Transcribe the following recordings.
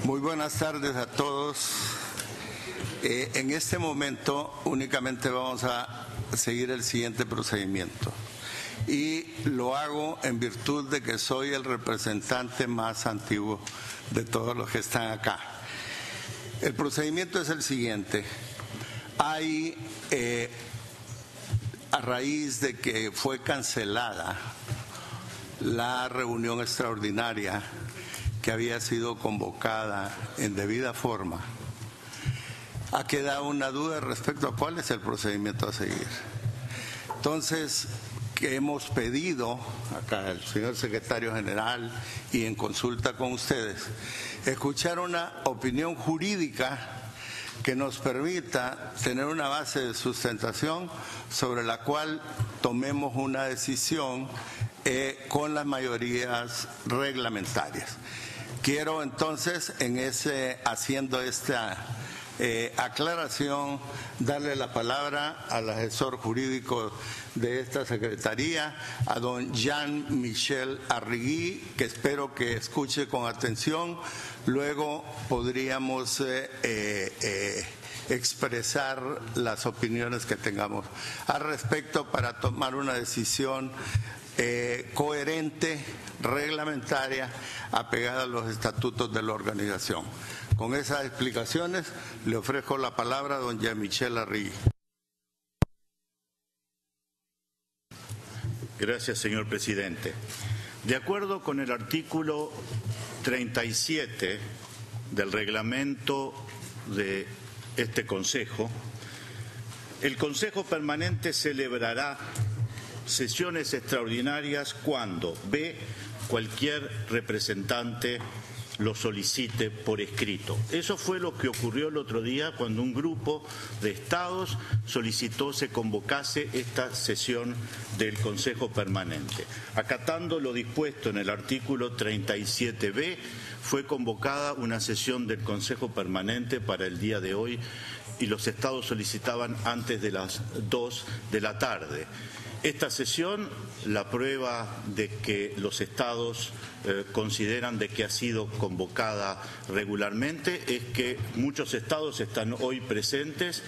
Muy buenas tardes a todos. En este momento únicamente vamos a seguir el siguiente procedimiento y lo hago en virtud de que soy el representante más antiguo de todos los que están acá. El procedimiento es el siguiente. Hay, a raíz de que fue cancelada la reunión extraordinaria que había sido convocada en debida forma, ha quedado una duda respecto a cuál es el procedimiento a seguir. Entonces, que hemos pedido acá al señor secretario general y en consulta con ustedes, escuchar una opinión jurídica que nos permita tener una base de sustentación sobre la cual tomemos una decisión con las mayorías reglamentarias. Quiero entonces, haciendo esta aclaración, darle la palabra al asesor jurídico de esta Secretaría, a don Jean-Michel Arrigui, que espero que escuche con atención. Luego podríamos expresar las opiniones que tengamos al respecto para tomar una decisión coherente, reglamentaria, apegada a los estatutos de la organización. Con esas explicaciones, le ofrezco la palabra a don Jean-Michel Arrigui. Gracias, señor presidente. De acuerdo con el artículo 37 del reglamento de este Consejo, el Consejo Permanente celebrará sesiones extraordinarias cuando cualquier representante lo solicite por escrito. Eso fue lo que ocurrió el otro día cuando un grupo de estados solicitó se convocase esta sesión del Consejo Permanente. Acatando lo dispuesto en el artículo 37b, fue convocada una sesión del Consejo Permanente para el día de hoy y los estados solicitaban antes de las 2 de la tarde. Esta sesión, la prueba de que los estados consideran de que ha sido convocada regularmente es que muchos estados están hoy presentes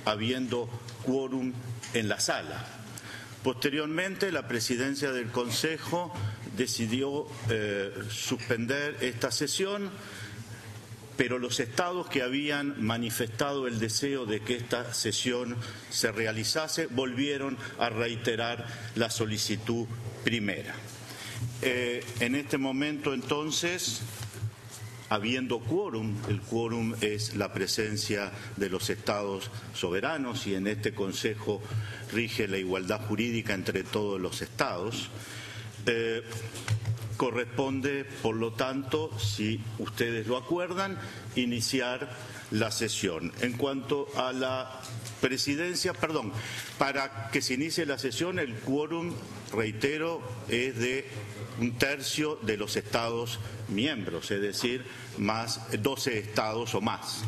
habiendo quórum en la sala. Posteriormente, la presidencia del Consejo decidió suspender esta sesión, pero los estados que habían manifestado el deseo de que esta sesión se realizase volvieron a reiterar la solicitud primera. En este momento, entonces, habiendo quórum, el quórum es la presencia de los estados soberanos y en este Consejo rige la igualdad jurídica entre todos los estados. Corresponde, por lo tanto, si ustedes lo acuerdan, iniciar la sesión. En cuanto a la presidencia, para que se inicie la sesión, el quórum, reitero, es de 1/3 de los estados miembros, es decir, más 12 estados o más.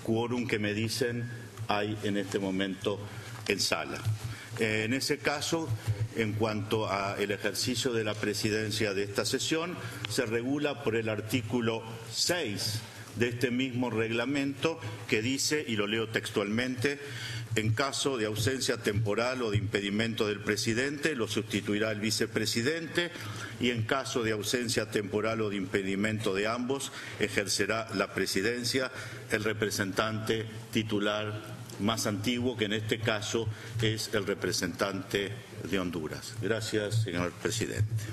Quórum que me dicen hay en este momento en sala. En ese caso, en cuanto al ejercicio de la presidencia de esta sesión, se regula por el artículo 6 de este mismo reglamento que dice, y lo leo textualmente, en caso de ausencia temporal o de impedimento del presidente, lo sustituirá el vicepresidente y en caso de ausencia temporal o de impedimento de ambos, ejercerá la presidencia el representante titular más antiguo, que en este caso es el representante de Honduras. Gracias, señor presidente.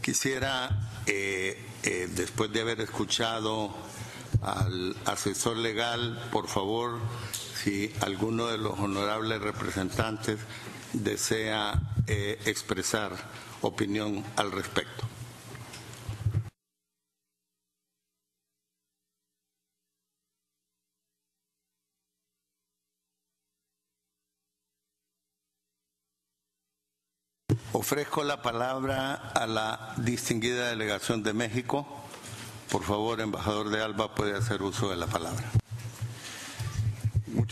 Quisiera, después de haber escuchado al asesor legal, por favor, si alguno de los honorables representantes desea expresar opinión al respecto. Ofrezco la palabra a la distinguida delegación de México. Por favor, embajador de Alba, puede hacer uso de la palabra.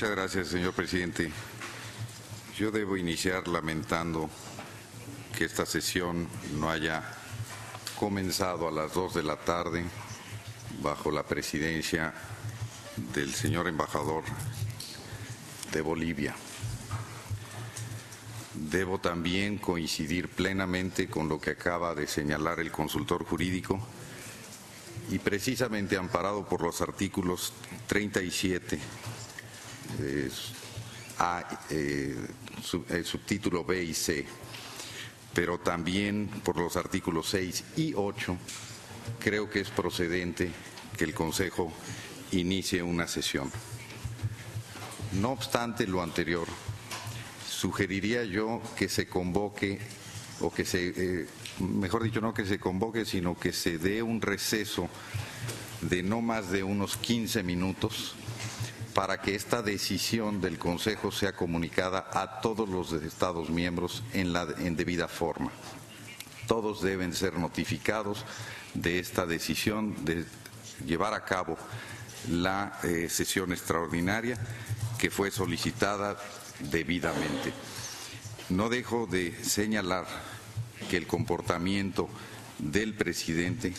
Muchas gracias, señor presidente. Yo debo iniciar lamentando que esta sesión no haya comenzado a las 2 de la tarde bajo la presidencia del señor embajador de Bolivia. Debo también coincidir plenamente con lo que acaba de señalar el consultor jurídico y precisamente amparado por los artículos 37, subtítulo B y C, pero también por los artículos 6 y 8, creo que es procedente que el Consejo inicie una sesión. No obstante lo anterior, sugeriría yo que se convoque, o que se, mejor dicho, no que se convoque, sino que se dé un receso de no más de unos 15 minutos para que esta decisión del Consejo sea comunicada a todos los Estados miembros en debida forma. Todos deben ser notificados de esta decisión de llevar a cabo la sesión extraordinaria que fue solicitada debidamente. No dejo de señalar que el comportamiento del presidente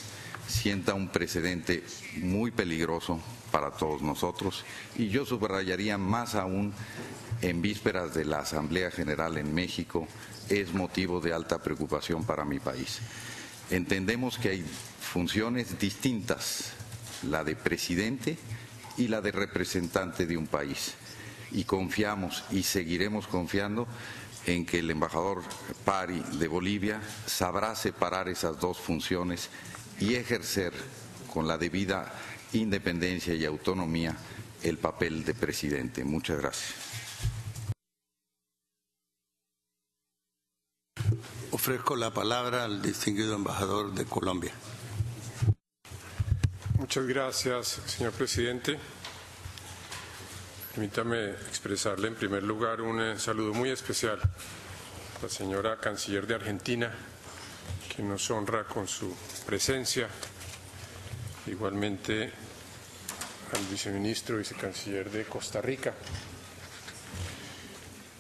sienta un precedente muy peligroso para todos nosotros y yo subrayaría más aún en vísperas de la Asamblea General en México, es motivo de alta preocupación para mi país. Entendemos que hay funciones distintas, la de presidente y la de representante de un país, y confiamos y seguiremos confiando en que el embajador Pari de Bolivia sabrá separar esas dos funciones y ejercer con la debida independencia y autonomía el papel de presidente. Muchas gracias. Ofrezco la palabra al distinguido embajador de Colombia. Muchas gracias, señor presidente. Permítame expresarle en primer lugar un saludo muy especial a la señora canciller de Argentina, que nos honra con su presencia. Igualmente al viceministro y vicecanciller de Costa Rica.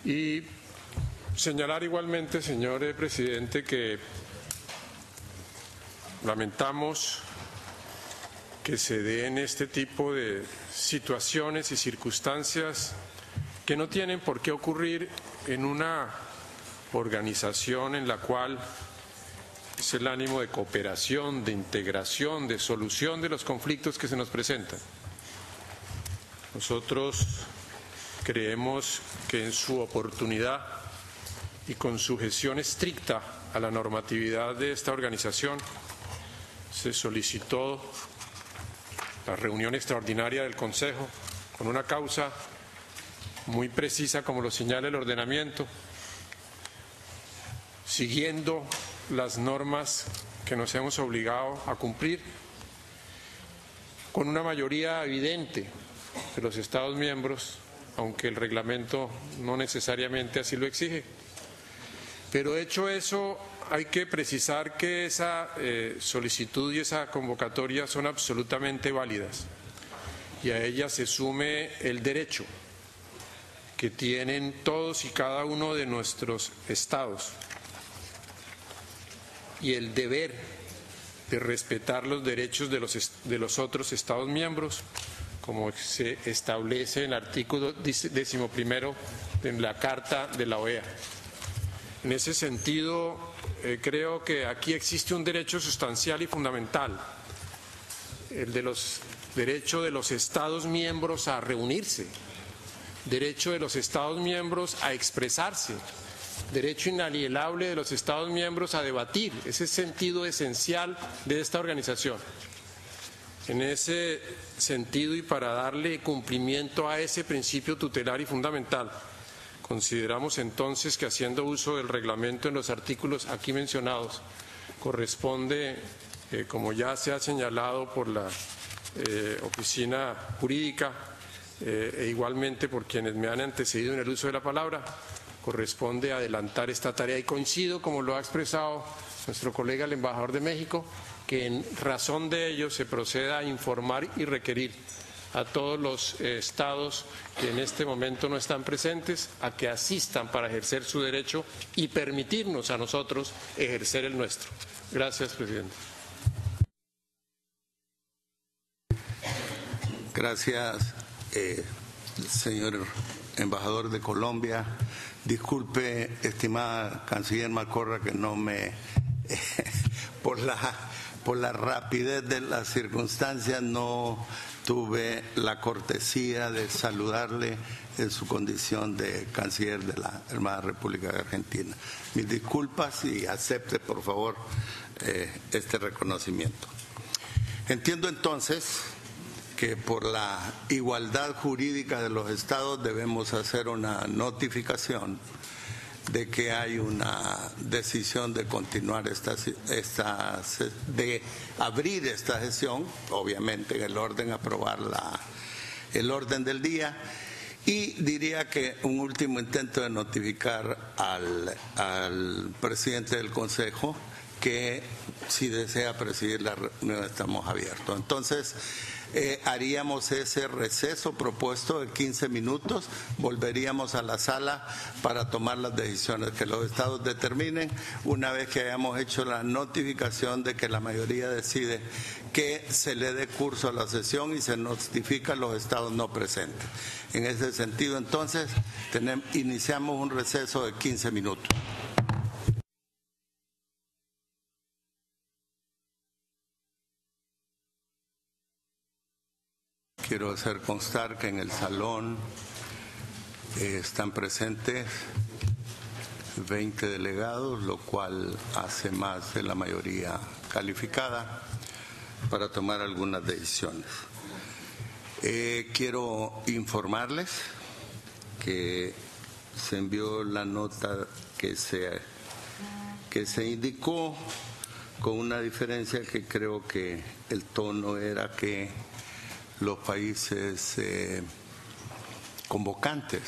Y señalar igualmente, señor presidente, que lamentamos que se den este tipo de situaciones y circunstancias que no tienen por qué ocurrir en una organización en la cual es el ánimo de cooperación, de integración, de solución de los conflictos que se nos presentan. Nosotros creemos que en su oportunidad y con sujeción estricta a la normatividad de esta organización se solicitó la reunión extraordinaria del Consejo con una causa muy precisa, como lo señala el ordenamiento, siguiendo las normas que nos hemos obligado a cumplir, con una mayoría evidente de los Estados miembros, aunque el reglamento no necesariamente así lo exige. Pero hecho eso, hay que precisar que esa solicitud y esa convocatoria son absolutamente válidas y a ella se sume el derecho que tienen todos y cada uno de nuestros estados y el deber de respetar los derechos de los otros estados miembros, como se establece en el artículo 11 de la Carta de la OEA. En ese sentido, creo que aquí existe un derecho sustancial y fundamental, el de los derechos de los Estados miembros a reunirse, derecho de los Estados miembros a expresarse, derecho inalienable de los Estados miembros a debatir. Ese es el sentido esencial de esta organización. En ese sentido y para darle cumplimiento a ese principio tutelar y fundamental, consideramos entonces que haciendo uso del reglamento en los artículos aquí mencionados, corresponde, como ya se ha señalado por la oficina jurídica e igualmente por quienes me han antecedido en el uso de la palabra, corresponde adelantar esta tarea y coincido, como lo ha expresado nuestro colega el embajador de México, que en razón de ello se proceda a informar y requerir a todos los estados que en este momento no están presentes a que asistan para ejercer su derecho y permitirnos a nosotros ejercer el nuestro. Gracias, presidente. Gracias, señor embajador de Colombia. Disculpe, estimada canciller Malcorra, que no me por la rapidez de las circunstancias no tuve la cortesía de saludarle en su condición de canciller de la hermana República de Argentina. Mis disculpas y acepte, por favor, este reconocimiento. Entiendo entonces que por la igualdad jurídica de los estados debemos hacer una notificación de que hay una decisión de continuar de abrir esta sesión, obviamente en el orden, aprobar el orden del día, y diría que un último intento de notificar al presidente del Consejo que si desea presidir la reunión estamos abiertos. Entonces, haríamos ese receso propuesto de 15 minutos, volveríamos a la sala para tomar las decisiones que los estados determinen, una vez que hayamos hecho la notificación de que la mayoría decide que se le dé curso a la sesión y se notifica a los estados no presentes. En ese sentido, entonces, iniciamos un receso de 15 minutos. Quiero hacer constar que en el salón están presentes 20 delegados, lo cual hace más de la mayoría calificada para tomar algunas decisiones. Quiero informarles que se envió la nota que se indicó con una diferencia que creo que el tono era que los países convocantes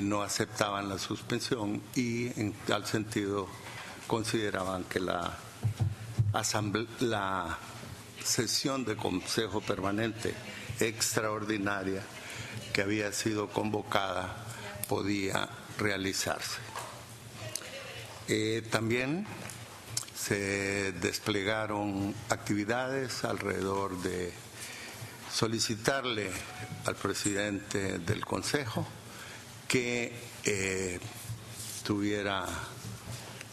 no aceptaban la suspensión y en tal sentido consideraban que la sesión de Consejo Permanente extraordinaria que había sido convocada podía realizarse. También se desplegaron actividades alrededor de solicitarle al presidente del Consejo que tuviera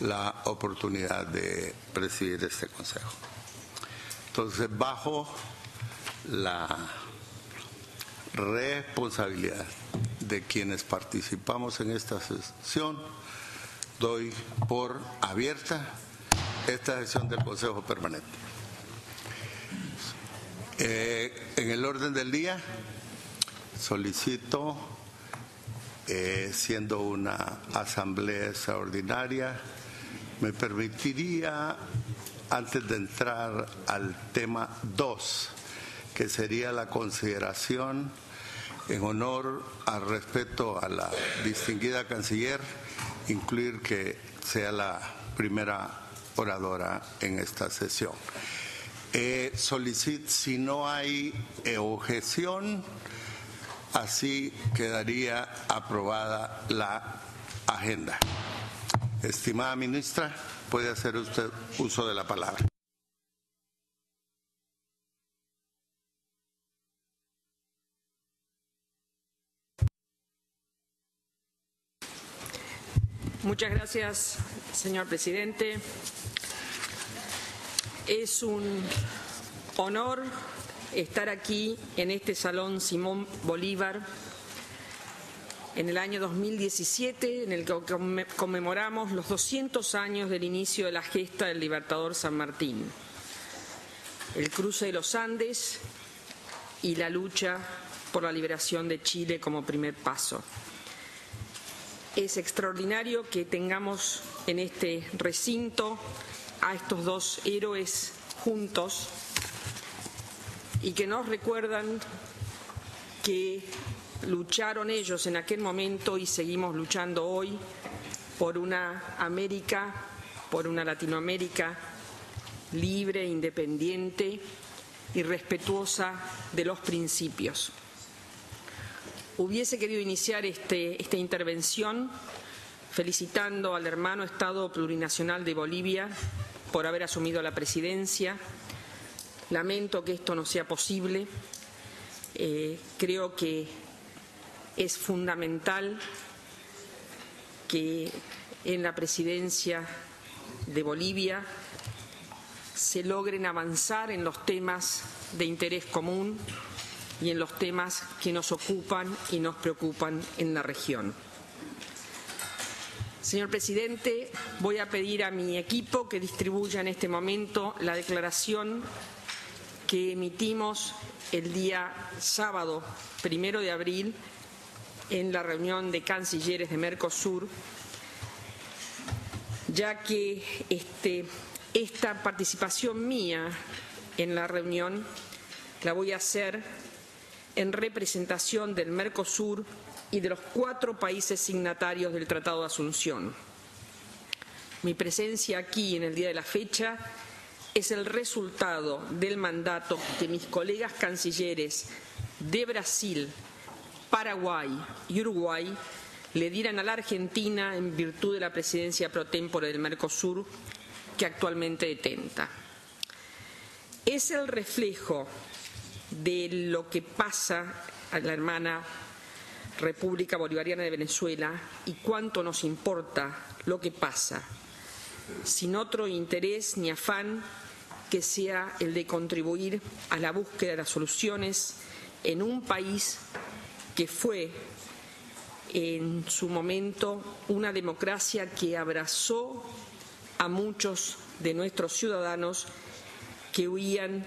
la oportunidad de presidir este Consejo. Entonces, bajo la responsabilidad de quienes participamos en esta sesión, doy por abierta esta sesión del Consejo Permanente. En el orden del día solicito, siendo una asamblea extraordinaria, me permitiría, antes de entrar al tema 2, que sería la consideración en honor al respeto a la distinguida canciller, incluir que sea la primera oradora en esta sesión. Solicito, si no hay objeción, así quedaría aprobada la agenda. Estimada ministra, puede hacer usted uso de la palabra. Muchas gracias, señor presidente. Es un honor estar aquí en este Salón Simón Bolívar en el año 2017, en el que conmemoramos los 200 años del inicio de la gesta del Libertador San Martín, el cruce de los Andes y la lucha por la liberación de Chile como primer paso. Es extraordinario que tengamos en este recinto a estos dos héroes juntos y que nos recuerdan que lucharon ellos en aquel momento y seguimos luchando hoy por una América, por una Latinoamérica libre, independiente, y respetuosa de los principios. Hubiese querido iniciar esta intervención felicitando al hermano Estado plurinacional de Bolivia por haber asumido la presidencia. Lamento que esto no sea posible. Creo que es fundamental que en la presidencia de Bolivia se logren avanzar en los temas de interés común y en los temas que nos ocupan y nos preocupan en la región. Señor presidente, voy a pedir a mi equipo que distribuya en este momento la declaración que emitimos el día sábado 1 de abril en la reunión de cancilleres de Mercosur, ya que esta participación mía en la reunión la voy a hacer en representación del Mercosur y de los 4 países signatarios del Tratado de Asunción. Mi presencia aquí en el día de la fecha es el resultado del mandato que mis colegas cancilleres de Brasil, Paraguay y Uruguay le dieran a la Argentina en virtud de la presidencia pro tempore del Mercosur que actualmente detenta. Es el reflejo de lo que pasa a la hermana República Bolivariana de Venezuela y cuánto nos importa lo que pasa, sin otro interés ni afán que sea el de contribuir a la búsqueda de las soluciones en un país que fue en su momento una democracia que abrazó a muchos de nuestros ciudadanos que huían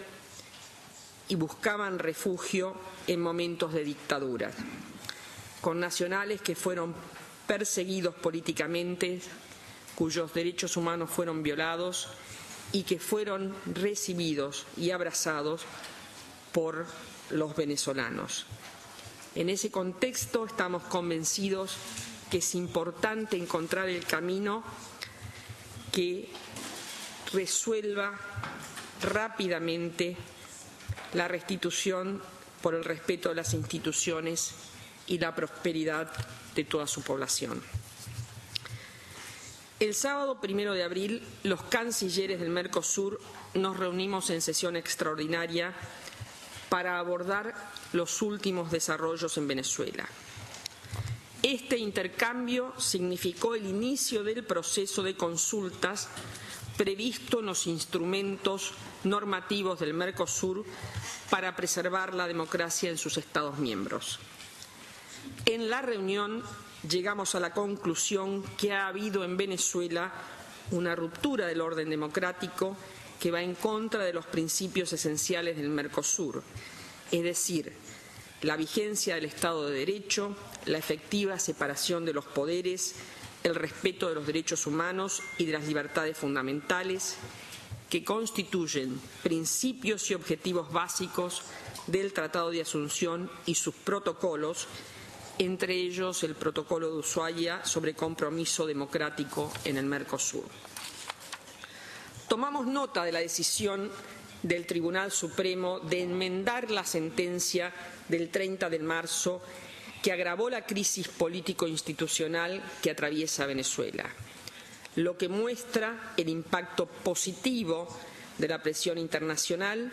y buscaban refugio en momentos de dictadura, con nacionales que fueron perseguidos políticamente, cuyos derechos humanos fueron violados y que fueron recibidos y abrazados por los venezolanos. En ese contexto estamos convencidos que es importante encontrar el camino que resuelva rápidamente la restitución por el respeto de las instituciones y la prosperidad de toda su población. El sábado 1 de abril, los cancilleres del Mercosur nos reunimos en sesión extraordinaria para abordar los últimos desarrollos en Venezuela. Este intercambio significó el inicio del proceso de consultas previsto en los instrumentos normativos del Mercosur para preservar la democracia en sus Estados miembros. En la reunión llegamos a la conclusión que ha habido en Venezuela una ruptura del orden democrático que va en contra de los principios esenciales del Mercosur, es decir, la vigencia del Estado de Derecho, la efectiva separación de los poderes, el respeto de los derechos humanos y de las libertades fundamentales, que constituyen principios y objetivos básicos del Tratado de Asunción y sus protocolos, entre ellos el Protocolo de Ushuaia sobre compromiso democrático en el Mercosur. Tomamos nota de la decisión del Tribunal Supremo de enmendar la sentencia del 30 de marzo que agravó la crisis político-institucional que atraviesa Venezuela, lo que muestra el impacto positivo de la presión internacional,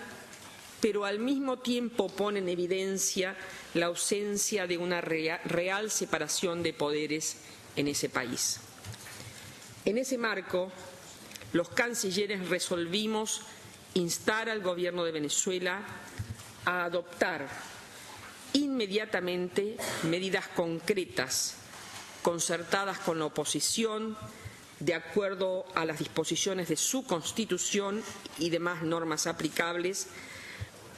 pero al mismo tiempo pone en evidencia la ausencia de una real separación de poderes en ese país. En ese marco, los cancilleres resolvimos instar al Gobierno de Venezuela a adoptar inmediatamente medidas concretas, concertadas con la oposición, de acuerdo a las disposiciones de su Constitución y demás normas aplicables,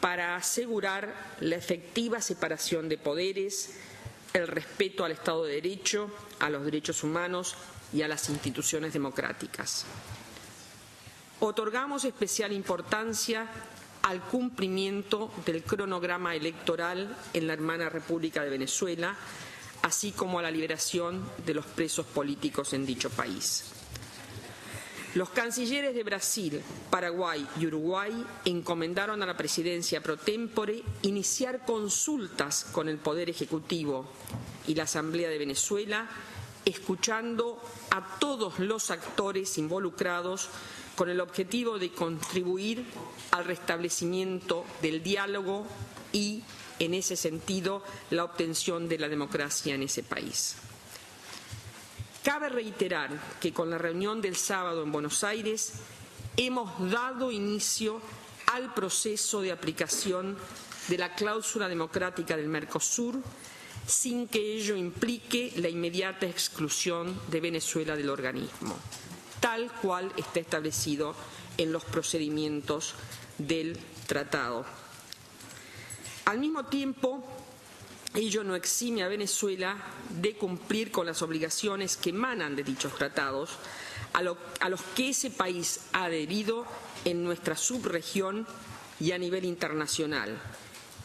para asegurar la efectiva separación de poderes, el respeto al Estado de Derecho, a los derechos humanos y a las instituciones democráticas. Otorgamos especial importancia al cumplimiento del cronograma electoral en la hermana República de Venezuela, así como a la liberación de los presos políticos en dicho país. Los cancilleres de Brasil, Paraguay y Uruguay encomendaron a la presidencia pro tempore iniciar consultas con el Poder Ejecutivo y la Asamblea de Venezuela, escuchando a todos los actores involucrados con el objetivo de contribuir al restablecimiento del diálogo y, en ese sentido, la obtención de la democracia en ese país. Cabe reiterar que con la reunión del sábado en Buenos Aires hemos dado inicio al proceso de aplicación de la cláusula democrática del Mercosur, sin que ello implique la inmediata exclusión de Venezuela del organismo, tal cual está establecido en los procedimientos del tratado. Al mismo tiempo, ello no exime a Venezuela de cumplir con las obligaciones que emanan de dichos tratados, a los que ese país ha adherido en nuestra subregión y a nivel internacional,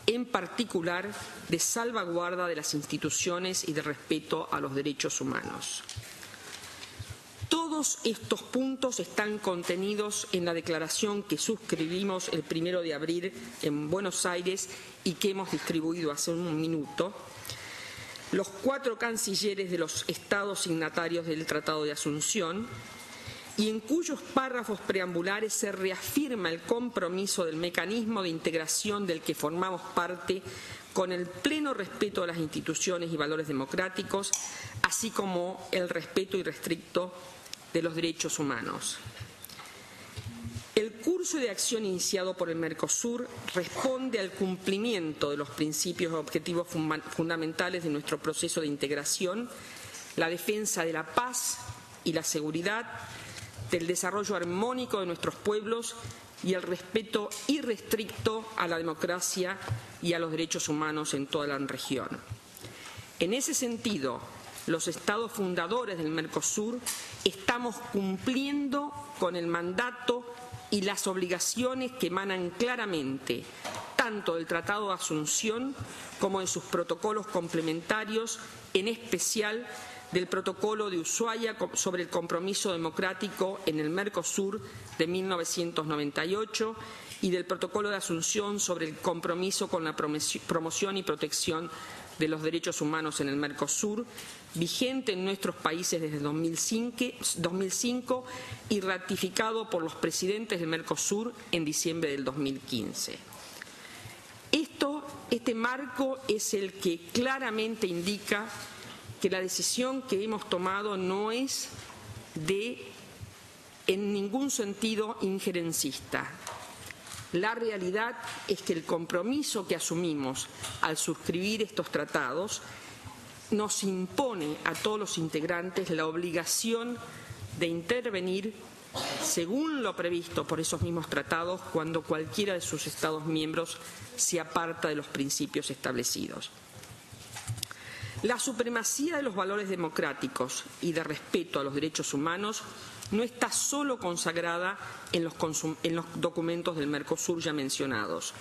en particular de salvaguarda de las instituciones y de respeto a los derechos humanos. Todos estos puntos están contenidos en la declaración que suscribimos el 1 de abril en Buenos Aires y que hemos distribuido hace un minuto. Los 4 cancilleres de los estados signatarios del Tratado de Asunción, y en cuyos párrafos preambulares se reafirma el compromiso del mecanismo de integración del que formamos parte con el pleno respeto a las instituciones y valores democráticos, así como el respeto irrestricto de los derechos humanos. El curso de acción iniciado por el Mercosur responde al cumplimiento de los principios y objetivos fundamentales de nuestro proceso de integración, la defensa de la paz y la seguridad, del desarrollo armónico de nuestros pueblos y el respeto irrestricto a la democracia y a los derechos humanos en toda la región. En ese sentido, los estados fundadores del Mercosur estamos cumpliendo con el mandato y las obligaciones que emanan claramente tanto del Tratado de Asunción como de sus protocolos complementarios, en especial del Protocolo de Ushuaia sobre el compromiso democrático en el Mercosur de 1998 y del Protocolo de Asunción sobre el compromiso con la promoción y protección de los derechos humanos en el Mercosur, vigente en nuestros países desde 2005 y ratificado por los presidentes del Mercosur en diciembre del 2015. Este marco es el que claramente indica que la decisión que hemos tomado no es en ningún sentido injerencista. La realidad es que el compromiso que asumimos al suscribir estos tratados nos impone a todos los integrantes la obligación de intervenir según lo previsto por esos mismos tratados cuando cualquiera de sus Estados miembros se aparta de los principios establecidos. La supremacía de los valores democráticos y de respeto a los derechos humanos no está solo consagrada en los documentos del Mercosur ya mencionados,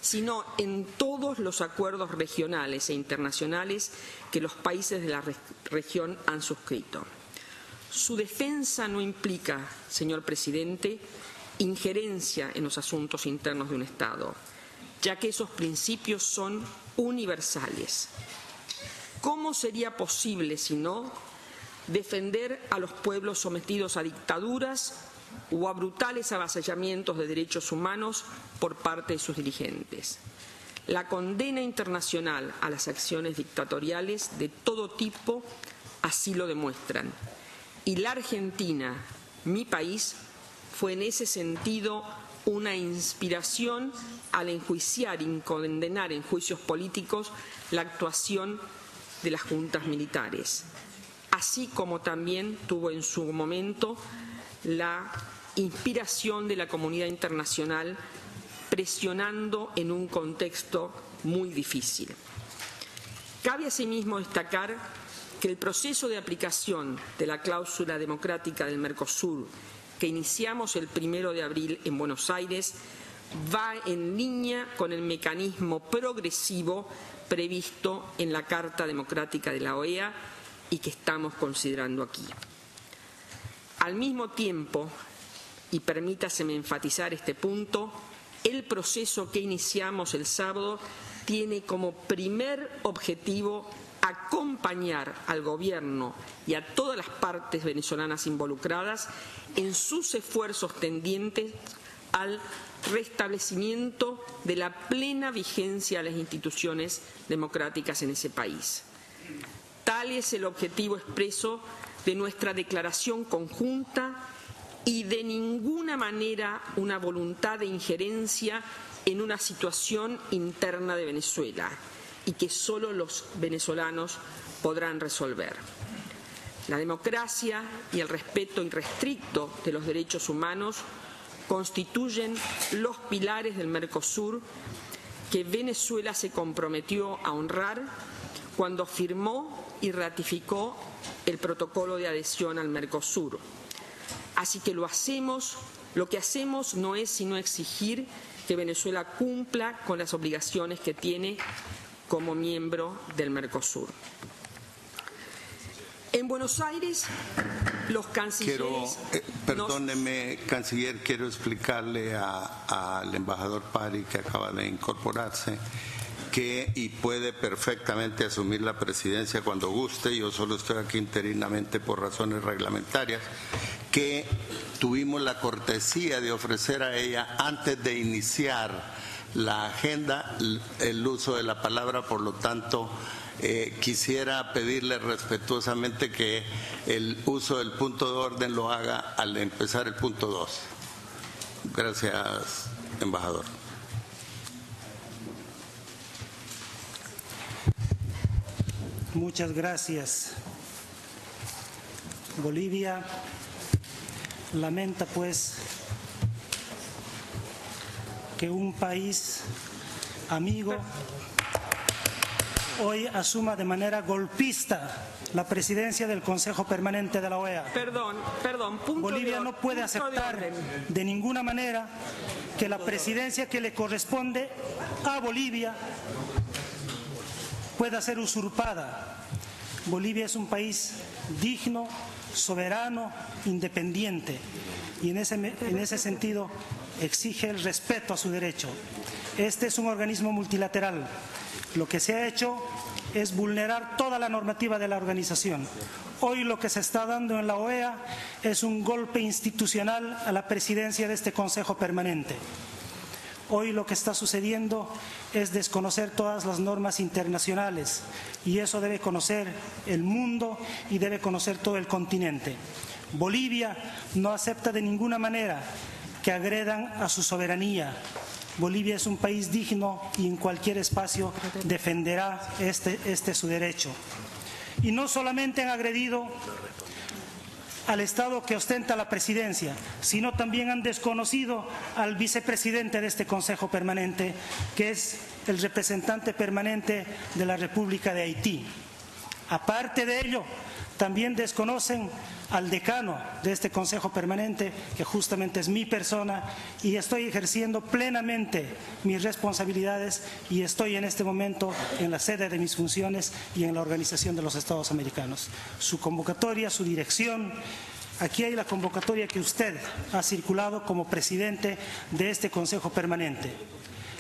sino en todos los acuerdos regionales e internacionales que los países de la región han suscrito. Su defensa no implica, señor presidente, injerencia en los asuntos internos de un Estado, ya que esos principios son universales. ¿Cómo sería posible, si no, defender a los pueblos sometidos a dictaduras o a brutales avasallamientos de derechos humanos por parte de sus dirigentes? La condena internacional a las acciones dictatoriales de todo tipo así lo demuestran. Y la Argentina, mi país, fue en ese sentido una inspiración al enjuiciar y condenar en juicios políticos la actuación de las juntas militares, así como también tuvo en su momento la inspiración de la comunidad internacional presionando en un contexto muy difícil. Cabe asimismo destacar que el proceso de aplicación de la cláusula democrática del Mercosur que iniciamos el 1 de abril en Buenos Aires va en línea con el mecanismo progresivo previsto en la Carta Democrática de la OEA y que estamos considerando aquí. Al mismo tiempo, y permítaseme enfatizar este punto, el proceso que iniciamos el sábado tiene como primer objetivo acompañar al gobierno y a todas las partes venezolanas involucradas en sus esfuerzos tendientes al restablecimiento de la plena vigencia de las instituciones democráticas en ese país. Tal es el objetivo expreso de nuestra declaración conjunta y de ninguna manera una voluntad de injerencia en una situación interna de Venezuela y que solo los venezolanos podrán resolver. La democracia y el respeto irrestricto de los derechos humanos constituyen los pilares del Mercosur que Venezuela se comprometió a honrar cuando firmó y ratificó el protocolo de adhesión al Mercosur. Así que lo que hacemos no es sino exigir que Venezuela cumpla con las obligaciones que tiene como miembro del Mercosur. En Buenos Aires, los cancilleres... Perdóneme, canciller, quiero explicarle al embajador Pari, que acaba de incorporarse, que y puede perfectamente asumir la presidencia cuando guste, yo solo estoy aquí interinamente por razones reglamentarias, que tuvimos la cortesía de ofrecer a ella antes de iniciar la agenda el uso de la palabra, por lo tanto quisiera pedirle respetuosamente que el uso del punto de orden lo haga al empezar el punto 2. Gracias, embajador. Muchas gracias. Bolivia lamenta pues que un país amigo hoy asuma de manera golpista la presidencia del Consejo Permanente de la OEA. Perdón, punto Bolivia de no puede aceptar de ninguna manera que la presidencia que le corresponde a Bolivia pueda ser usurpada. Bolivia es un país digno, soberano, independiente y en ese sentido exige el respeto a su derecho. Este es un organismo multilateral. Lo que se ha hecho es vulnerar toda la normativa de la organización. Hoy lo que se está dando en la OEA es un golpe institucional a la presidencia de este Consejo Permanente. Hoy lo que está sucediendo es desconocer todas las normas internacionales y eso debe conocer el mundo y debe conocer todo el continente. Bolivia no acepta de ninguna manera que agredan a su soberanía. Bolivia es un país digno y en cualquier espacio defenderá este su derecho. Y no solamente han agredido al Estado que ostenta la presidencia, sino también han desconocido al vicepresidente de este Consejo Permanente, que es el representante permanente de la República de Haití. Aparte de ello, también desconocen al decano de este Consejo Permanente, que justamente es mi persona, y estoy ejerciendo plenamente mis responsabilidades y estoy en este momento en la sede de mis funciones y en la Organización de los Estados Americanos. Su convocatoria, su dirección, aquí hay la convocatoria que usted ha circulado como presidente de este Consejo Permanente.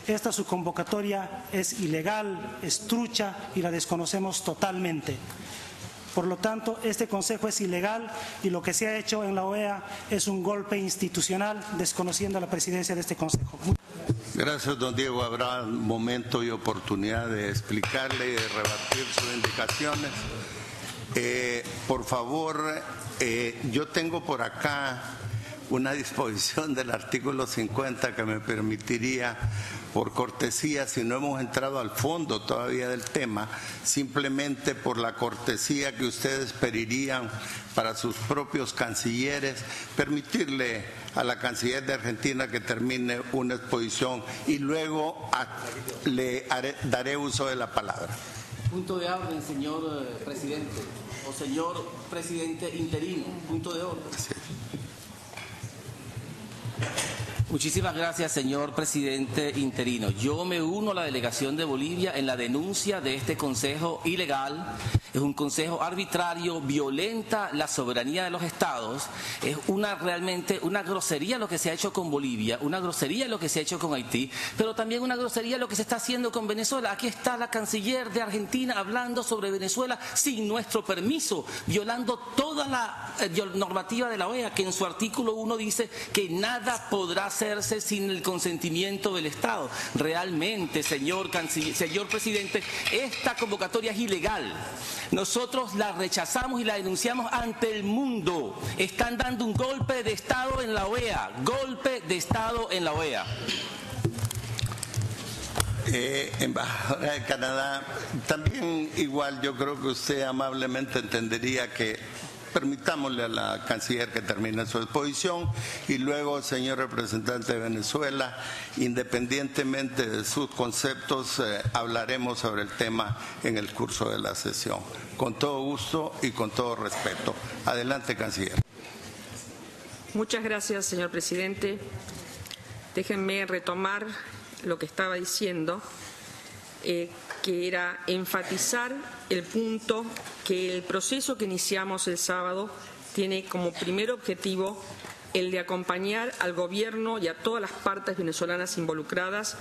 Esta su convocatoria es ilegal, es trucha y la desconocemos totalmente. Por lo tanto, este Consejo es ilegal y lo que se ha hecho en la OEA es un golpe institucional desconociendo la presidencia de este Consejo. Gracias, don Diego. Habrá momento y oportunidad de explicarle y de rebatir sus indicaciones. Por favor, yo tengo por acá una disposición del artículo 50 que me permitiría, por cortesía, si no hemos entrado al fondo todavía del tema, simplemente por la cortesía que ustedes pedirían para sus propios cancilleres, permitirle a la canciller de Argentina que termine una exposición y luego daré uso de la palabra. Punto de orden, señor presidente, o señor presidente interino. Punto de orden. Sí. Muchísimas gracias, señor presidente interino. Yo me uno a la delegación de Bolivia en la denuncia de este Consejo ilegal Es un consejo arbitrario, violenta la soberanía de los estados, es realmente una grosería lo que se ha hecho con Bolivia, una grosería lo que se ha hecho con Haití, pero también una grosería lo que se está haciendo con Venezuela. Aquí está la canciller de Argentina hablando sobre Venezuela sin nuestro permiso, violando toda la normativa de la OEA, que en su artículo 1 dice que nada podrá hacerse sin el consentimiento del Estado. Realmente, señor presidente, esta convocatoria es ilegal. Nosotros la rechazamos y la denunciamos ante el mundo. Están dando un golpe de Estado en la OEA. Golpe de Estado en la OEA. Embajadora de Canadá, también igual yo creo que usted amablemente entendería que permitámosle a la canciller que termine su exposición y luego, señor representante de Venezuela, independientemente de sus conceptos, hablaremos sobre el tema en el curso de la sesión. Con todo gusto y con todo respeto. Adelante, canciller. Muchas gracias, señor presidente. Déjenme retomar lo que estaba diciendo, que era enfatizar el punto que el proceso que iniciamos el sábado tiene como primer objetivo el de acompañar al gobierno y a todas las partes venezolanas involucradas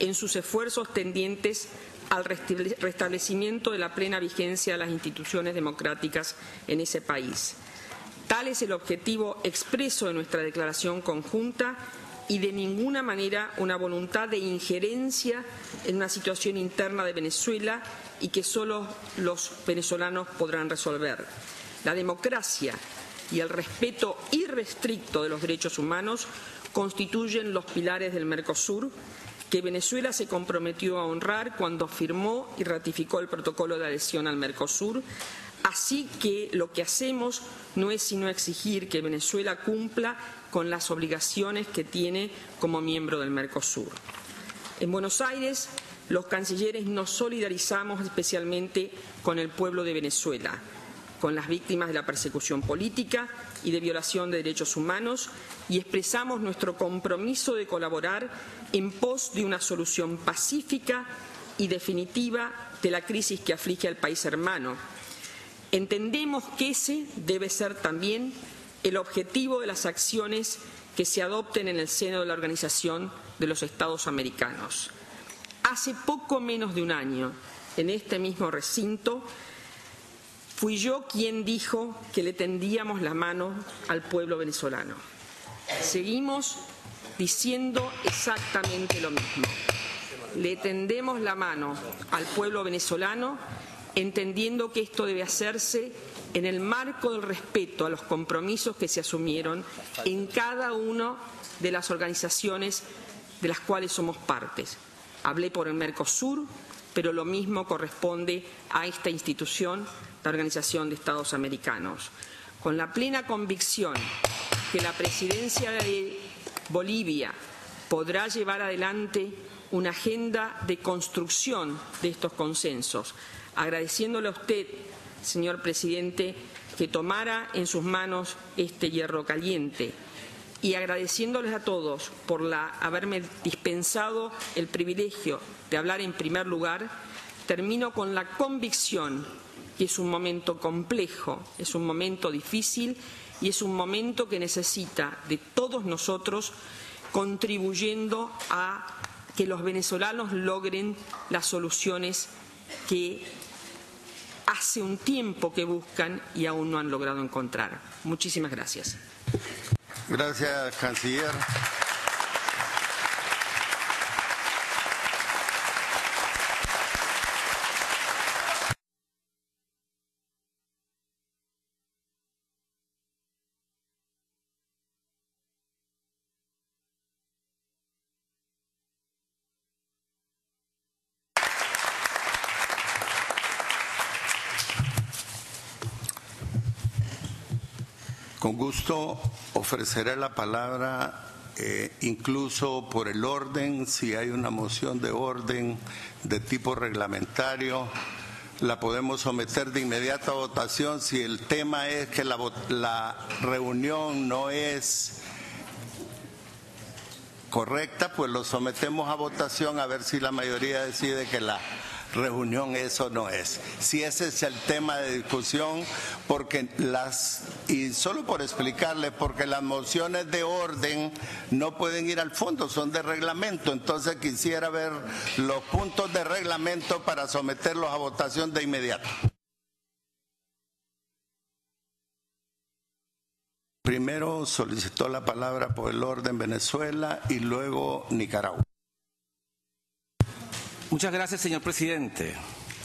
en sus esfuerzos tendientes al restablecimiento de la plena vigencia de las instituciones democráticas en ese país. Tal es el objetivo expreso de nuestra declaración conjunta y de ninguna manera una voluntad de injerencia en una situación interna de Venezuela y que solo los venezolanos podrán resolver. La democracia y el respeto irrestricto de los derechos humanos constituyen los pilares del Mercosur, que Venezuela se comprometió a honrar cuando firmó y ratificó el protocolo de adhesión al Mercosur. Así que lo que hacemos no es sino exigir que Venezuela cumpla con las obligaciones que tiene como miembro del Mercosur. En Buenos Aires, los cancilleres nos solidarizamos especialmente con el pueblo de Venezuela, con las víctimas de la persecución política y de violación de derechos humanos, y expresamos nuestro compromiso de colaborar en pos de una solución pacífica y definitiva de la crisis que aflige al país hermano. Entendemos que ese debe ser también el objetivo de las acciones que se adopten en el seno de la Organización de los Estados Americanos. Hace poco menos de un año, en este mismo recinto, fui yo quien dijo que le tendíamos la mano al pueblo venezolano. Seguimos diciendo exactamente lo mismo. Le tendemos la mano al pueblo venezolano, entendiendo que esto debe hacerse en el marco del respeto a los compromisos que se asumieron en cada una de las organizaciones de las cuales somos partes. Hablé por el Mercosur, pero lo mismo corresponde a esta institución, la Organización de Estados Americanos. Con la plena convicción que la presidencia de Bolivia podrá llevar adelante una agenda de construcción de estos consensos, agradeciéndole a usted, señor presidente, que tomara en sus manos este hierro caliente y agradeciéndoles a todos por haberme dispensado el privilegio de hablar en primer lugar, termino con la convicción que es un momento complejo, es un momento difícil y es un momento que necesita de todos nosotros contribuyendo a que los venezolanos logren las soluciones que hace un tiempo que buscan y aún no han logrado encontrar. Muchísimas gracias. Gracias, canciller. Con gusto ofreceré la palabra, incluso por el orden, si hay una moción de orden de tipo reglamentario, la podemos someter de inmediato a votación. Si el tema es que la reunión no es correcta, pues lo sometemos a votación a ver si la mayoría decide que la reunión eso no es. Si ese es el tema de discusión, y solo por explicarle, porque las mociones de orden no pueden ir al fondo, son de reglamento, entonces quisiera ver los puntos de reglamento para someterlos a votación de inmediato. Primero solicitó la palabra por el orden Venezuela y luego Nicaragua. Muchas gracias, señor presidente.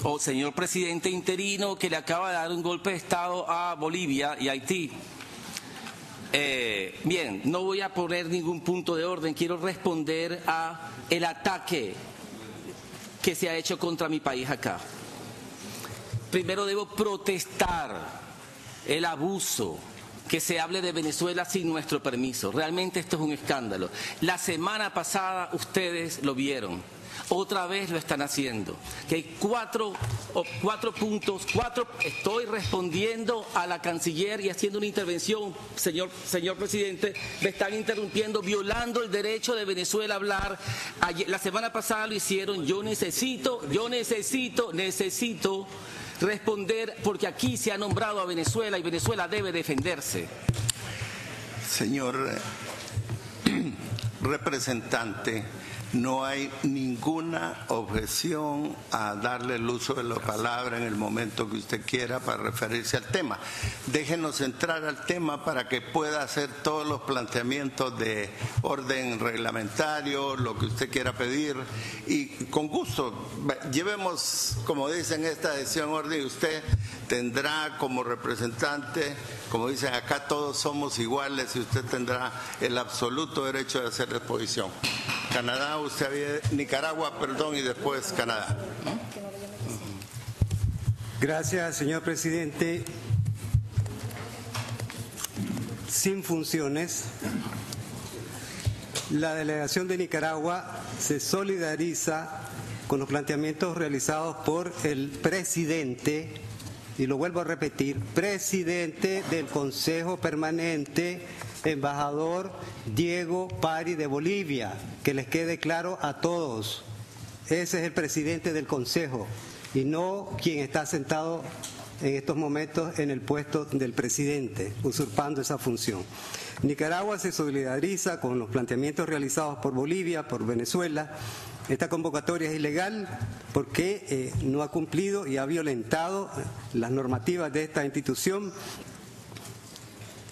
O señor presidente interino que le acaba de dar un golpe de Estado a Bolivia y Haití. Bien, no voy a poner ningún punto de orden. Quiero responder a el ataque que se ha hecho contra mi país acá. Primero debo protestar el abuso, que se hable de Venezuela sin nuestro permiso. Realmente esto es un escándalo. La semana pasada ustedes lo vieron. Otra vez lo están haciendo. Que hay cuatro puntos. Estoy respondiendo a la canciller y haciendo una intervención, señor presidente. Me están interrumpiendo, violando el derecho de Venezuela a hablar. La semana pasada lo hicieron. Yo necesito responder, porque aquí se ha nombrado a Venezuela y Venezuela debe defenderse. Señor representante, no hay ninguna objeción a darle el uso de la palabra en el momento que usted quiera para referirse al tema. Déjenos entrar al tema para que pueda hacer todos los planteamientos de orden reglamentario, lo que usted quiera pedir, y con gusto llevemos, como dicen, esta sesión orden, y usted tendrá como representante, como dicen acá, todos somos iguales, y usted tendrá el absoluto derecho de hacer la exposición. Canadá, Nicaragua, perdón, y después Canadá. Gracias, señor presidente. Sin funciones, la delegación de Nicaragua se solidariza con los planteamientos realizados por el presidente, y lo vuelvo a repetir, presidente del Consejo Permanente, embajador Diego Pari de Bolivia, que les quede claro a todos. Ese es el presidente del Consejo y no quien está sentado en estos momentos en el puesto del presidente, usurpando esa función. Nicaragua se solidariza con los planteamientos realizados por Bolivia, por Venezuela. Esta convocatoria es ilegal porque no ha cumplido y ha violentado las normativas de esta institución.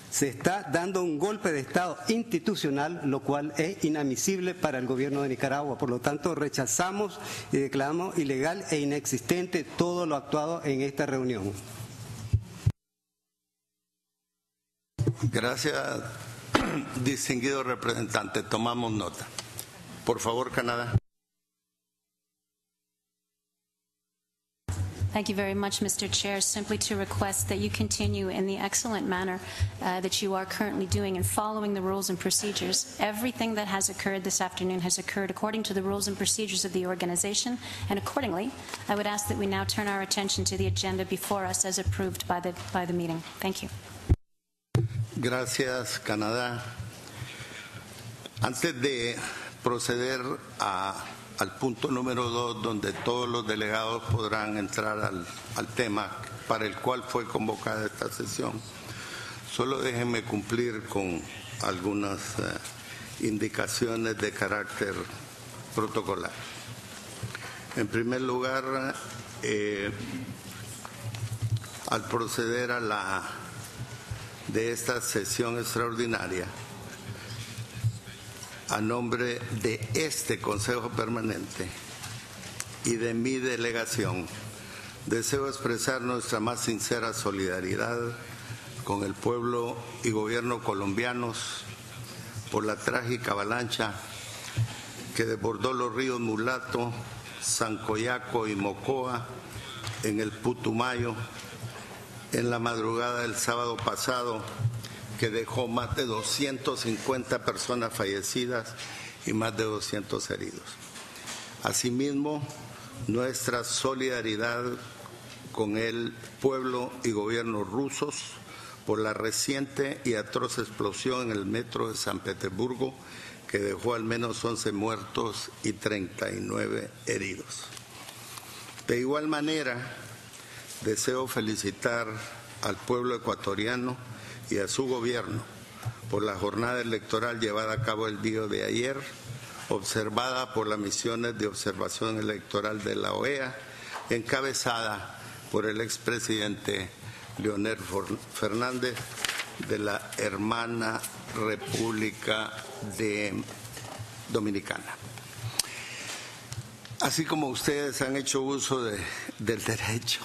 Se está dando un golpe de Estado institucional, lo cual es inadmisible para el gobierno de Nicaragua. Por lo tanto, rechazamos y declaramos ilegal e inexistente todo lo actuado en esta reunión. Gracias, distinguido representante. Tomamos nota. Por favor, Canadá. Thank you very much, Mr. Chair. Simply to request that you continue in the excellent manner that you are currently doing and following the rules and procedures. Everything that has occurred this afternoon has occurred according to the rules and procedures of the organization, and accordingly, I would ask that we now turn our attention to the agenda before us as approved by the meeting. Thank you. Gracias, Canadá. Antes de proceder al punto número 2, donde todos los delegados podrán entrar al tema para el cual fue convocada esta sesión, solo déjenme cumplir con algunas indicaciones de carácter protocolar. En primer lugar, al proceder de esta sesión extraordinaria, a nombre de este Consejo Permanente y de mi delegación, deseo expresar nuestra más sincera solidaridad con el pueblo y gobierno colombianos por la trágica avalancha que desbordó los ríos Mulato, Sancoyaco y Mocoa en el Putumayo en la madrugada del sábado pasado, que dejó más de 250 personas fallecidas y más de 200 heridos. Asimismo, nuestra solidaridad con el pueblo y gobierno rusos por la reciente y atroz explosión en el metro de San Petersburgo, que dejó al menos 11 muertos y 39 heridos. De igual manera, deseo felicitar al pueblo ecuatoriano y a su gobierno por la jornada electoral llevada a cabo el día de ayer, observada por las misiones de observación electoral de la OEA, encabezada por el expresidente Leonel Fernández de la hermana República Dominicana. Así como ustedes han hecho uso del derecho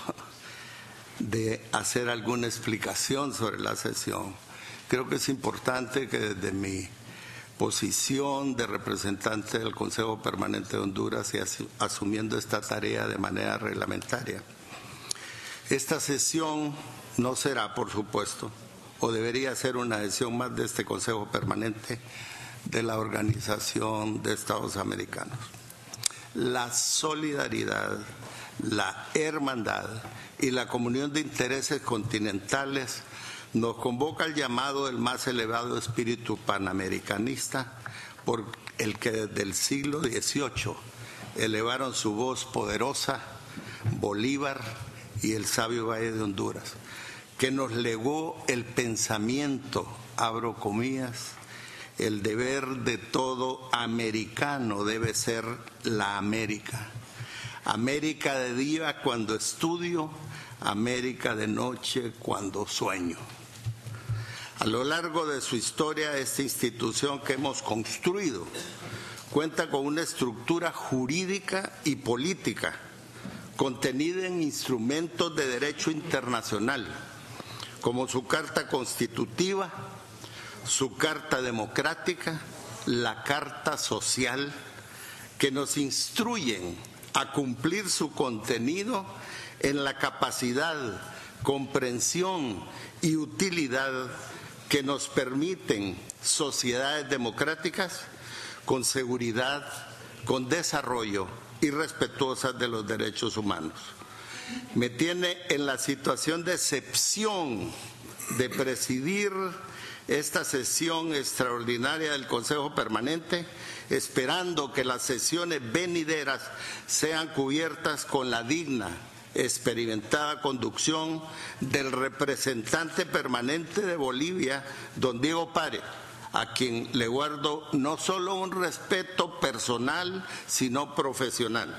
de hacer alguna explicación sobre la sesión, creo que es importante que desde mi posición de representante del Consejo Permanente de Honduras y asumiendo esta tarea de manera reglamentaria, esta sesión no será, por supuesto, o debería ser una sesión más de este Consejo Permanente de la Organización de Estados Americanos. La solidaridad, la hermandad y la comunión de intereses continentales nos convoca al llamado del más elevado espíritu panamericanista por el que desde el siglo XVIII elevaron su voz poderosa Bolívar y el sabio Valle de Honduras, que nos legó el pensamiento, abro comillas, el deber de todo americano debe ser la América. América de día cuando estudio, América de noche cuando sueño. A lo largo de su historia, esta institución que hemos construido cuenta con una estructura jurídica y política contenida en instrumentos de derecho internacional, como su Carta Constitutiva, su Carta Democrática, la Carta Social, que nos instruyen a cumplir su contenido en la capacidad, comprensión y utilidad que nos permiten sociedades democráticas con seguridad, con desarrollo y respetuosas de los derechos humanos. Me tiene en la situación de excepción de presidir esta sesión extraordinaria del Consejo Permanente, esperando que las sesiones venideras sean cubiertas con la digna, experimentada conducción del representante permanente de Bolivia, don Diego Pare, a quien le guardo no solo un respeto personal, sino profesional,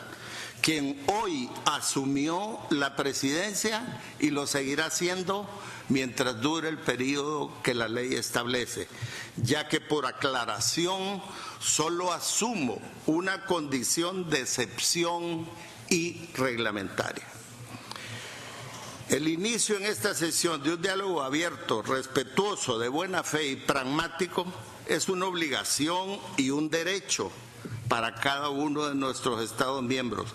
quien hoy asumió la presidencia y lo seguirá haciendo mientras dure el periodo que la ley establece, ya que por aclaración solo asumo una condición de excepción y reglamentaria. El inicio en esta sesión de un diálogo abierto, respetuoso, de buena fe y pragmático es una obligación y un derecho para cada uno de nuestros Estados miembros,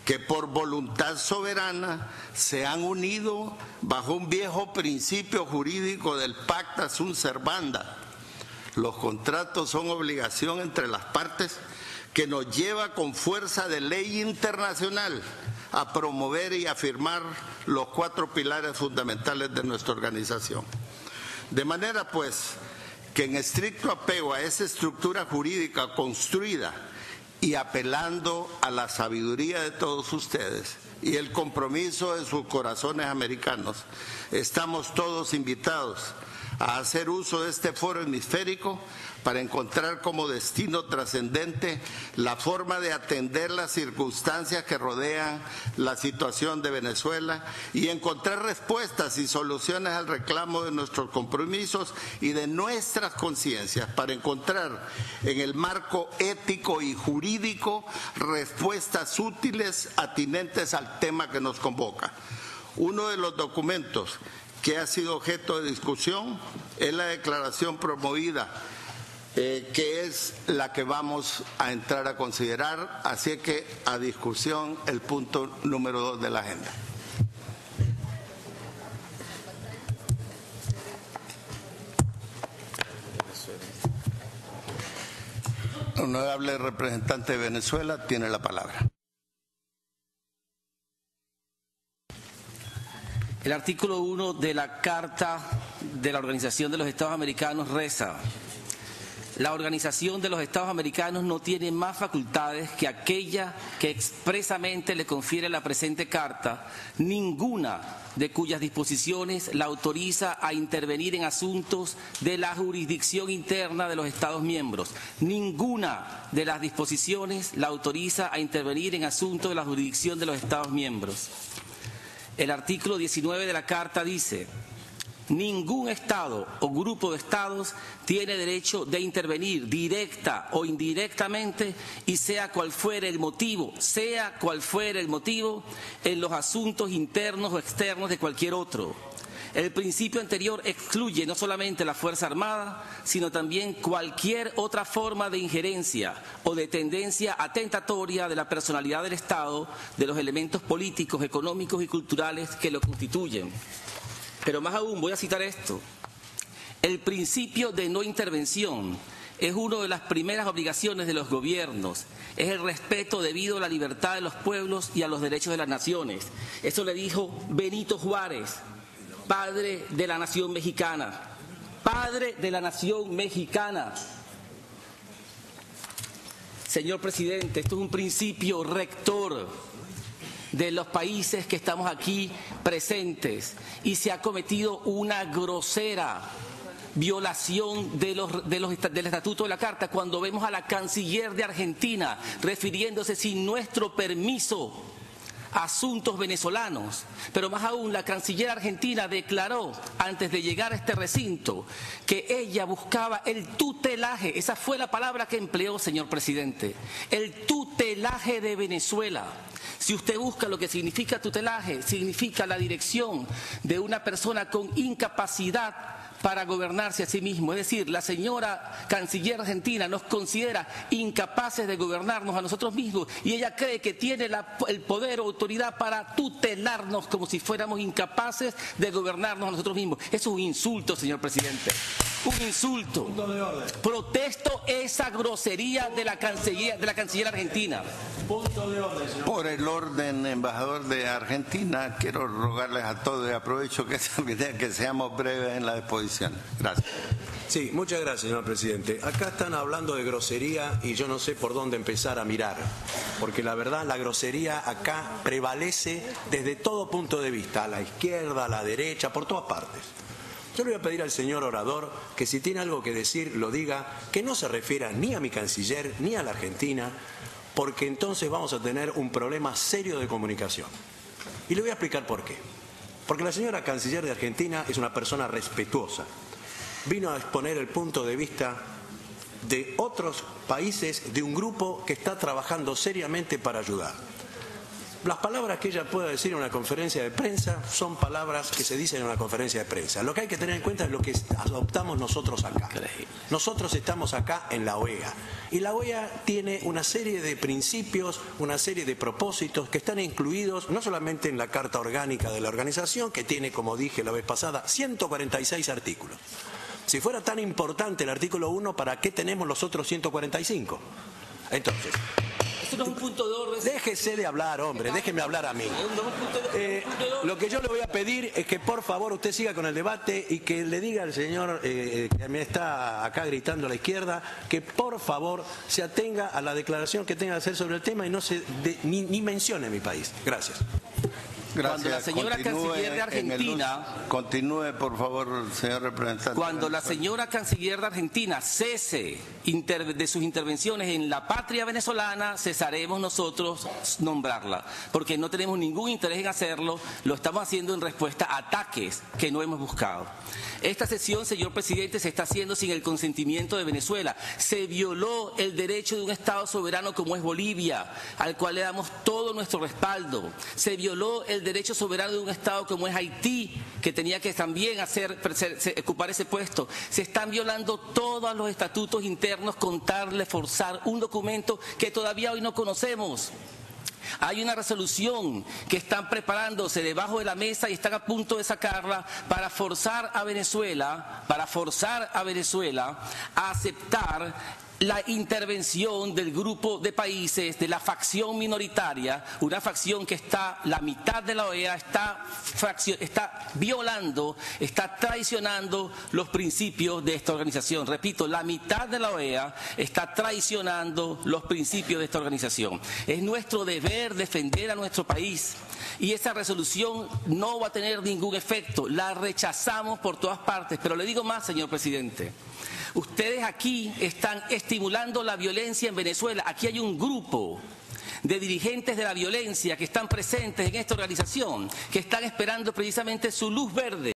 que por voluntad soberana se han unido bajo un viejo principio jurídico del pacta sunt servanda. Los contratos son obligación entre las partes que nos lleva con fuerza de ley internacional a promover y afirmar los 4 pilares fundamentales de nuestra organización. De manera pues que en estricto apego a esa estructura jurídica construida y apelando a la sabiduría de todos ustedes y el compromiso de sus corazones americanos, estamos todos invitados a hacer uso de este foro hemisférico para encontrar como destino trascendente la forma de atender las circunstancias que rodean la situación de Venezuela y encontrar respuestas y soluciones al reclamo de nuestros compromisos y de nuestras conciencias para encontrar en el marco ético y jurídico respuestas útiles atinentes al tema que nos convoca. Uno de los documentos que ha sido objeto de discusión es la declaración promovida, que es la que vamos a entrar a considerar, así que a discusión el punto número 2 de la agenda. Honorable representante de Venezuela, tiene la palabra. El artículo 1 de la Carta de la Organización de los Estados Americanos reza: la Organización de los Estados Americanos no tiene más facultades que aquella que expresamente le confiere la presente Carta, ninguna de cuyas disposiciones la autoriza a intervenir en asuntos de la jurisdicción interna de los Estados miembros. Ninguna de las disposiciones la autoriza a intervenir en asuntos de la jurisdicción de los Estados miembros. El artículo 19 de la Carta dice: ningún Estado o grupo de Estados tiene derecho de intervenir directa o indirectamente, y sea cual fuere el motivo, en los asuntos internos o externos de cualquier otro. El principio anterior excluye no solamente la Fuerza Armada, sino también cualquier otra forma de injerencia o de tendencia atentatoria de la personalidad del Estado, de los elementos políticos, económicos y culturales que lo constituyen. Pero más aún, voy a citar esto: el principio de no intervención es una de las primeras obligaciones de los gobiernos, es el respeto debido a la libertad de los pueblos y a los derechos de las naciones. Eso le dijo Benito Juárez, padre de la nación mexicana, padre de la nación mexicana. Señor presidente, esto es un principio rector de los países que estamos aquí presentes, y se ha cometido una grosera violación del Estatuto de la Carta cuando vemos a la canciller de Argentina refiriéndose sin nuestro permiso a asuntos venezolanos. Pero más aún, la canciller argentina declaró antes de llegar a este recinto que ella buscaba el tutelaje, esa fue la palabra que empleó, señor presidente, el tutelaje de Venezuela. Si usted busca lo que significa tutelaje, significa la dirección de una persona con incapacidad para gobernarse a sí mismo. Es decir, la señora canciller argentina nos considera incapaces de gobernarnos a nosotros mismos, y ella cree que tiene el poder o autoridad para tutelarnos como si fuéramos incapaces de gobernarnos a nosotros mismos. Eso es un insulto, señor presidente. Un insulto. Punto de orden. Protesto esa grosería de la canciller argentina. Punto de orden, señor. Por el orden, embajador de Argentina, quiero rogarles a todos, y aprovecho que seamos breves en la exposición. Gracias. Sí, muchas gracias, señor presidente. Acá están hablando de grosería y yo no sé por dónde empezar a mirar, porque la verdad la grosería acá prevalece desde todo punto de vista, a la izquierda, a la derecha, por todas partes. Yo le voy a pedir al señor orador que si tiene algo que decir lo diga, que no se refiera ni a mi canciller ni a la Argentina, porque entonces vamos a tener un problema serio de comunicación. Y le voy a explicar por qué. Porque la señora canciller de Argentina es una persona respetuosa. Vino a exponer el punto de vista de otros países, de un grupo que está trabajando seriamente para ayudar. Las palabras que ella pueda decir en una conferencia de prensa son palabras que se dicen en una conferencia de prensa. Lo que hay que tener en cuenta es lo que adoptamos nosotros acá. Nosotros estamos acá en la OEA. Y la OEA tiene una serie de principios, una serie de propósitos que están incluidos no solamente en la Carta Orgánica de la organización, que tiene, como dije la vez pasada, 146 artículos. Si fuera tan importante el artículo 1, ¿para qué tenemos los otros 145? Entonces, eso no es un punto de orden. déjese de hablar, hombre, déjeme hablar a mí. Lo que yo le voy a pedir es que por favor usted siga con el debate y que le diga al señor que me está acá gritando a la izquierda que por favor se atenga a la declaración que tenga que hacer sobre el tema y no se ni mencione mi país. Gracias. Gracias. Cuando la señora canciller de Argentina... Continúe, por favor, señor representante. Cuando la señora canciller de Argentina cese de sus intervenciones en la patria venezolana, cesaremos nosotros nombrarla, porque no tenemos ningún interés en hacerlo, lo estamos haciendo en respuesta a ataques que no hemos buscado. Esta sesión, señor presidente, se está haciendo sin el consentimiento de Venezuela. Se violó el derecho de un Estado soberano como es Bolivia, al cual le damos todo nuestro respaldo. Se violó el derecho soberano de un Estado como es Haití, que tenía que también ocupar ese puesto. Se están violando todos los estatutos internos con tal de forzar un documento que todavía hoy no conocemos. Hay una resolución que están preparándose debajo de la mesa y están a punto de sacarla para forzar a Venezuela a aceptar la intervención del grupo de países, de la facción minoritaria, una facción que está, la mitad de la OEA está violando, está traicionando los principios de esta organización. Repito, la mitad de la OEA está traicionando los principios de esta organización. Es nuestro deber defender a nuestro país y esa resolución no va a tener ningún efecto. La rechazamos por todas partes, pero le digo más, señor presidente. Ustedes aquí están estimulando la violencia en Venezuela. Aquí hay un grupo de dirigentes de la violencia que están presentes en esta organización, que están esperando precisamente su luz verde.